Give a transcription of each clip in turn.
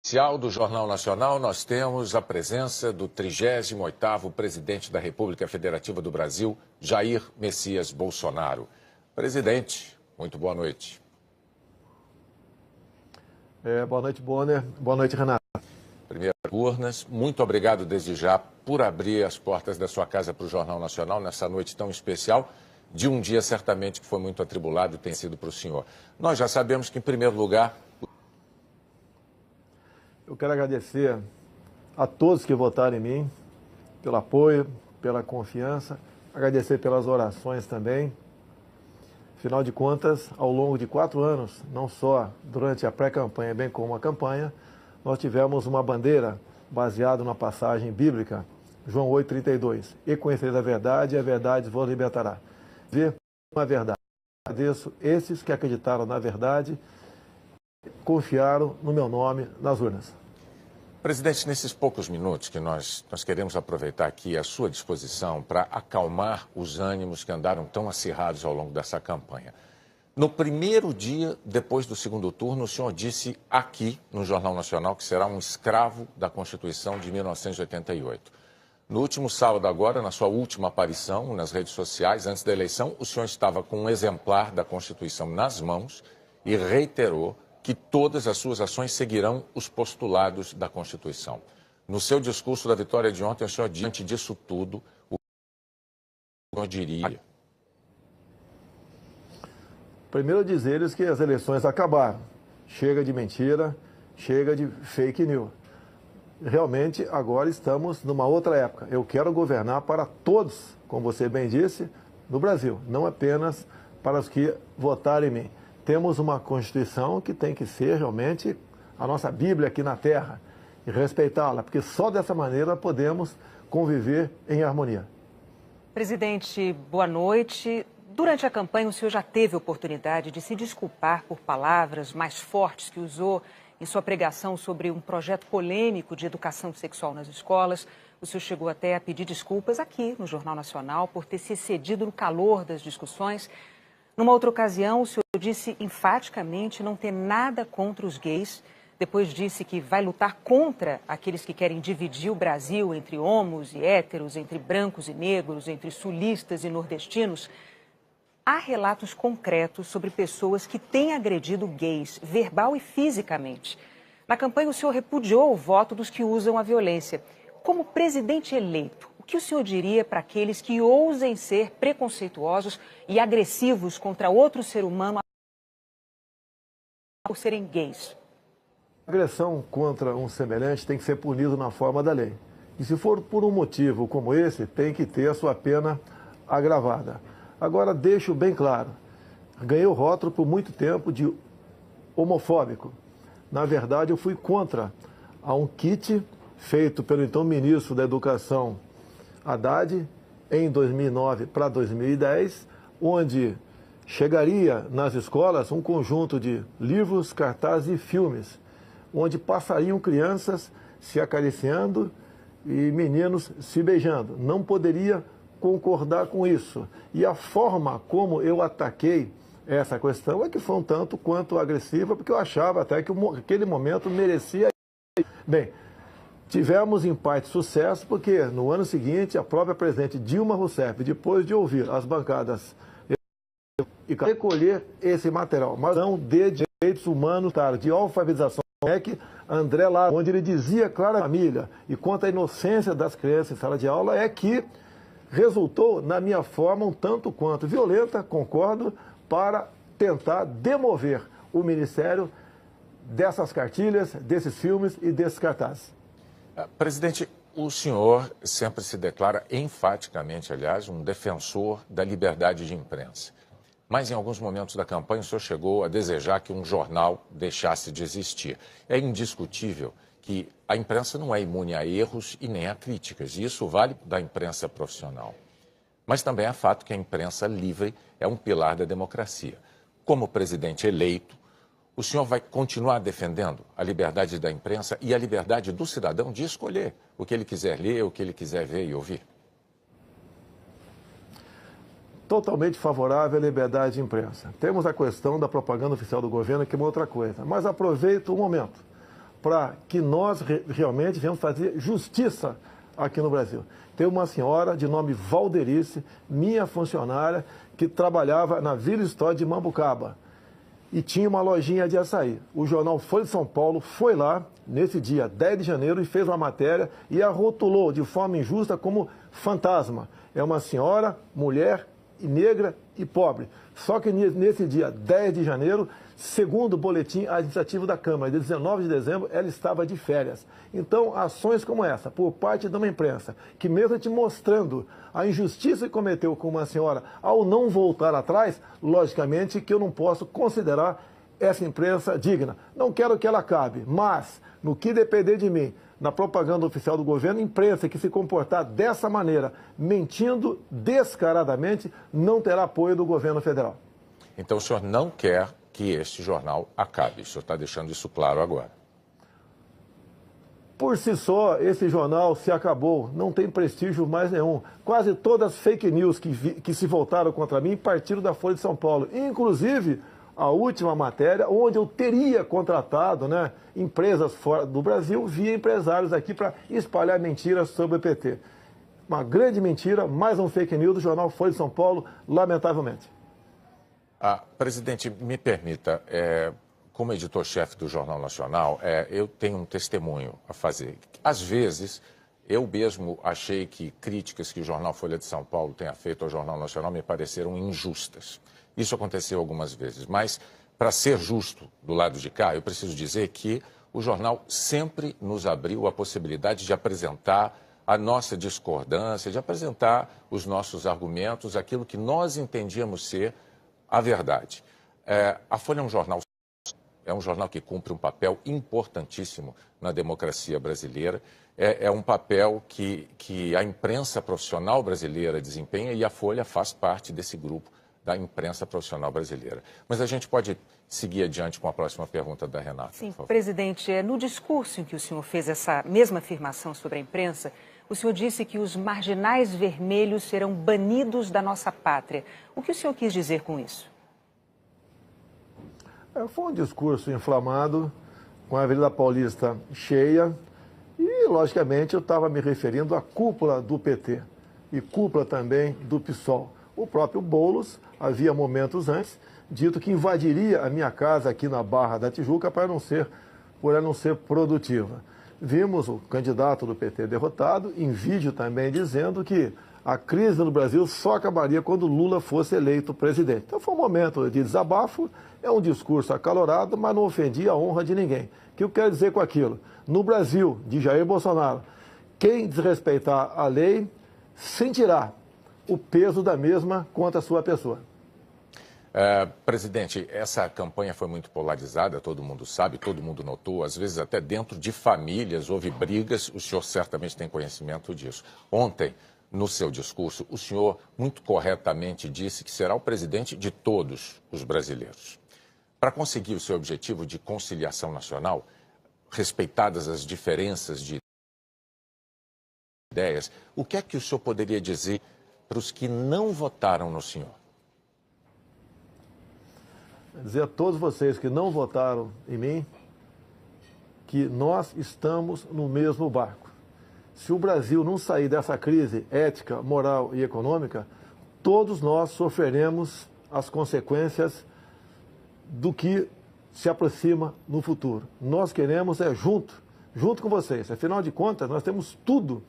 Inicial do Jornal Nacional, nós temos a presença do 38º presidente da República Federativa do Brasil, Jair Messias Bolsonaro. Presidente, muito boa noite. Boa noite, Bonner. Boa noite, Renato. Primeiro, urnas, muito obrigado desde já por abrir as portas da sua casa para o Jornal Nacional nessa noite tão especial, de um dia certamente que foi muito atribulado e tem sido para o senhor. Nós já sabemos que, em primeiro lugar... Eu quero agradecer a todos que votaram em mim, pelo apoio, pela confiança, agradecer pelas orações também. Afinal de contas, ao longo de 4 anos, não só durante a pré-campanha, bem como a campanha, nós tivemos uma bandeira baseada numa passagem bíblica, João 8,32. E conhecereis a verdade, e a verdade vos libertará. Ver uma verdade. Agradeço esses que acreditaram na verdade, confiaram no meu nome nas urnas. Presidente, nesses poucos minutos que nós queremos aproveitar aqui à sua disposição para acalmar os ânimos que andaram tão acirrados ao longo dessa campanha. No primeiro dia, depois do segundo turno, o senhor disse aqui no Jornal Nacional que será um escravo da Constituição de 1988. No último sábado agora, na sua última aparição nas redes sociais, antes da eleição, o senhor estava com um exemplar da Constituição nas mãos e reiterou que todas as suas ações seguirão os postulados da Constituição. No seu discurso da vitória de ontem, o senhor, diante disso tudo, o que o senhor diria? Primeiro, dizer-lhes que as eleições acabaram. Chega de mentira, chega de fake news. Realmente, agora estamos numa outra época. Eu quero governar para todos, como você bem disse, no Brasil, não apenas para os que votaram em mim. Temos uma Constituição que tem que ser realmente a nossa Bíblia aqui na Terra e respeitá-la, porque só dessa maneira podemos conviver em harmonia. Presidente, boa noite. Durante a campanha, o senhor já teve oportunidade de se desculpar por palavras mais fortes que usou em sua pregação sobre um projeto polêmico de educação sexual nas escolas. O senhor chegou até a pedir desculpas aqui no Jornal Nacional por ter se excedido no calor das discussões. Numa outra ocasião, o senhor disse enfaticamente não ter nada contra os gays. Depois disse que vai lutar contra aqueles que querem dividir o Brasil entre homos e héteros, entre brancos e negros, entre sulistas e nordestinos. Há relatos concretos sobre pessoas que têm agredido gays, verbal e fisicamente. Na campanha, o senhor repudiou o voto dos que usam a violência. Como presidente eleito, o que o senhor diria para aqueles que ousem ser preconceituosos e agressivos contra outro ser humano por serem gays? A agressão contra um semelhante tem que ser punido na forma da lei. E se for por um motivo como esse, tem que ter a sua pena agravada. Agora, deixo bem claro, ganhei o rótulo por muito tempo de homofóbico. Na verdade, eu fui contra a um kit feito pelo então ministro da Educação, Haddad, em 2009 para 2010, onde chegaria nas escolas um conjunto de livros, cartazes e filmes, onde passariam crianças se acariciando e meninos se beijando. Não poderia concordar com isso. E a forma como eu ataquei essa questão é que foi um tanto quanto agressiva, porque eu achava até que aquele momento merecia. Bem, tivemos em parte sucesso, porque no ano seguinte a própria presidente Dilma Rousseff, depois de ouvir as bancadas e recolher esse material, mas não de direitos humanos, de alfabetização, André Lara, onde ele dizia clara a família e quanto à inocência das crianças em sala de aula, é que resultou, na minha forma, um tanto quanto violenta, concordo, para tentar demover o Ministério dessas cartilhas, desses filmes e desses cartazes. Presidente, o senhor sempre se declara enfaticamente, aliás, um defensor da liberdade de imprensa. Mas em alguns momentos da campanha o senhor chegou a desejar que um jornal deixasse de existir. É indiscutível que a imprensa não é imune a erros e nem a críticas, e isso vale da imprensa profissional. Mas também é fato que a imprensa livre é um pilar da democracia. Como presidente eleito, o senhor vai continuar defendendo a liberdade da imprensa e a liberdade do cidadão de escolher o que ele quiser ler, o que ele quiser ver e ouvir? Totalmente favorável à liberdade de imprensa. Temos a questão da propaganda oficial do governo, que é uma outra coisa. Mas aproveito o momento para que nós realmente venhamos fazer justiça aqui no Brasil. Tem uma senhora de nome Valderice, minha funcionária, que trabalhava na Vila História de Mambucaba e tinha uma lojinha de açaí. O jornal Folha de São Paulo foi lá, nesse dia 10 de janeiro, e fez uma matéria e a rotulou de forma injusta como fantasma. É uma senhora, mulher, negra e pobre. Só que nesse dia 10 de janeiro, segundo o boletim administrativo da Câmara, de 19 de dezembro, ela estava de férias. Então, ações como essa, por parte de uma imprensa, que mesmo te mostrando a injustiça que cometeu com uma senhora ao não voltar atrás, logicamente que eu não posso considerar essa imprensa digna. Não quero que ela acabe, mas, no que depender de mim, na propaganda oficial do governo, imprensa que se comportar dessa maneira, mentindo descaradamente, não terá apoio do governo federal. Então o senhor não quer que este jornal acabe. O senhor está deixando isso claro agora. Por si só, esse jornal se acabou, não tem prestígio mais nenhum. Quase todas as fake news que se voltaram contra mim partiram da Folha de São Paulo. Inclusive, a última matéria, onde eu teria contratado empresas fora do Brasil via empresários aqui para espalhar mentiras sobre o PT. Uma grande mentira, mais um fake news do jornal Folha de São Paulo, lamentavelmente. Presidente, me permita, como editor-chefe do Jornal Nacional, eu tenho um testemunho a fazer. Às vezes, eu mesmo achei que críticas que o jornal Folha de São Paulo tenha feito ao Jornal Nacional me pareceram injustas. Isso aconteceu algumas vezes, mas, para ser justo do lado de cá, eu preciso dizer que o jornal sempre nos abriu a possibilidade de apresentar a nossa discordância, de apresentar os nossos argumentos, aquilo que nós entendíamos ser a verdade. A Folha é um jornal que cumpre um papel importantíssimo na democracia brasileira, é um papel que a imprensa profissional brasileira desempenha e a Folha faz parte desse grupo da imprensa profissional brasileira. Mas a gente pode seguir adiante com a próxima pergunta da Renata. Sim, presidente, no discurso em que o senhor fez essa mesma afirmação sobre a imprensa, o senhor disse que os marginais vermelhos serão banidos da nossa pátria. O que o senhor quis dizer com isso? Foi um discurso inflamado, com a Avenida Paulista cheia, e, logicamente, eu estava me referindo à cúpula do PT e cúpula também do PSOL. O próprio Boulos havia momentos antes dito que invadiria a minha casa aqui na Barra da Tijuca por ela não ser produtiva. Vimos o candidato do PT derrotado, em vídeo também dizendo que a crise no Brasil só acabaria quando Lula fosse eleito presidente. Então foi um momento de desabafo, é um discurso acalorado, mas não ofendia a honra de ninguém. O que eu quero dizer com aquilo? No Brasil, de Jair Bolsonaro, quem desrespeitar a lei sentirá o peso da mesma contra a sua pessoa. Presidente, essa campanha foi muito polarizada, todo mundo sabe, todo mundo notou, às vezes até dentro de famílias houve brigas, o senhor certamente tem conhecimento disso. Ontem, no seu discurso, o senhor muito corretamente disse que será o presidente de todos os brasileiros. Para conseguir o seu objetivo de conciliação nacional, respeitadas as diferenças de ideias, o que é que o senhor poderia dizer para os que não votaram no senhor? Dizer a todos vocês que não votaram em mim que nós estamos no mesmo barco. Se o Brasil não sair dessa crise ética, moral e econômica, todos nós sofreremos as consequências do que se aproxima no futuro. Nós queremos junto com vocês. Afinal de contas, nós temos tudo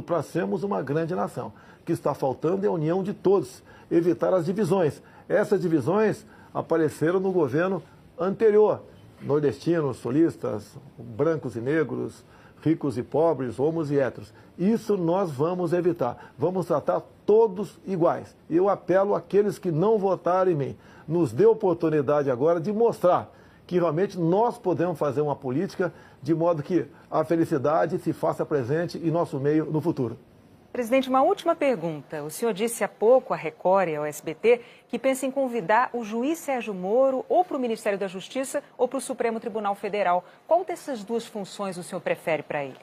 para sermos uma grande nação. O que está faltando é a união de todos, evitar as divisões. Essas divisões apareceram no governo anterior. Nordestinos, sulistas, brancos e negros, ricos e pobres, homos e héteros. Isso nós vamos evitar. Vamos tratar todos iguais. Eu apelo àqueles que não votaram em mim. Nos dê oportunidade agora de mostrar que realmente nós podemos fazer uma política de modo que a felicidade se faça presente em nosso meio no futuro. Presidente, uma última pergunta. O senhor disse há pouco à Record e ao SBT que pensa em convidar o juiz Sérgio Moro ou para o Ministério da Justiça ou para o Supremo Tribunal Federal. Qual dessas duas funções o senhor prefere para ele?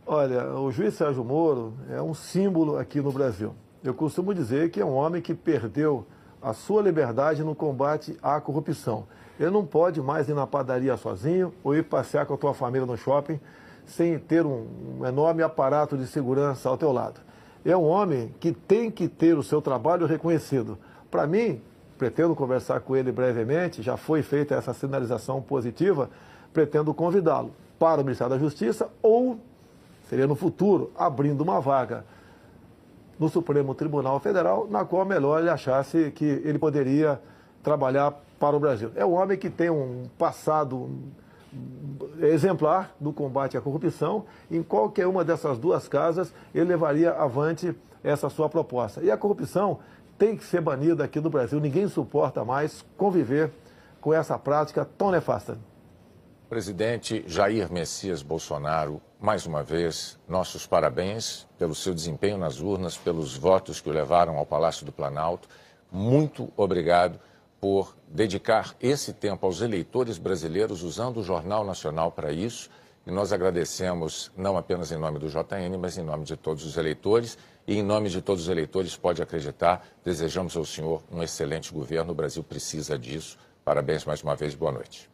Olha, o juiz Sérgio Moro é um símbolo aqui no Brasil. Eu costumo dizer que é um homem que perdeu a sua liberdade no combate à corrupção. Ele não pode mais ir na padaria sozinho ou ir passear com a tua família no shopping sem ter um enorme aparato de segurança ao teu lado. É um homem que tem que ter o seu trabalho reconhecido. Para mim, pretendo conversar com ele brevemente, já foi feita essa sinalização positiva, pretendo convidá-lo para o Ministério da Justiça ou, seria no futuro, abrindo uma vaga no Supremo Tribunal Federal, na qual melhor ele achasse que ele poderia trabalhar para o Brasil. É um homem que tem um passado exemplar do combate à corrupção. Em qualquer uma dessas duas casas, ele levaria avante essa sua proposta. E a corrupção tem que ser banida aqui no Brasil. Ninguém suporta mais conviver com essa prática tão nefasta. Presidente Jair Messias Bolsonaro, mais uma vez, nossos parabéns pelo seu desempenho nas urnas, pelos votos que o levaram ao Palácio do Planalto. Muito obrigado por dedicar esse tempo aos eleitores brasileiros, usando o Jornal Nacional para isso. E nós agradecemos, não apenas em nome do JN, mas em nome de todos os eleitores. E em nome de todos os eleitores, pode acreditar, desejamos ao senhor um excelente governo. O Brasil precisa disso. Parabéns mais uma vez, boa noite.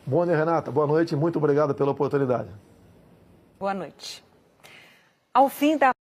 Bom, Renata, boa noite e muito obrigado pela oportunidade. Boa noite. Ao fim da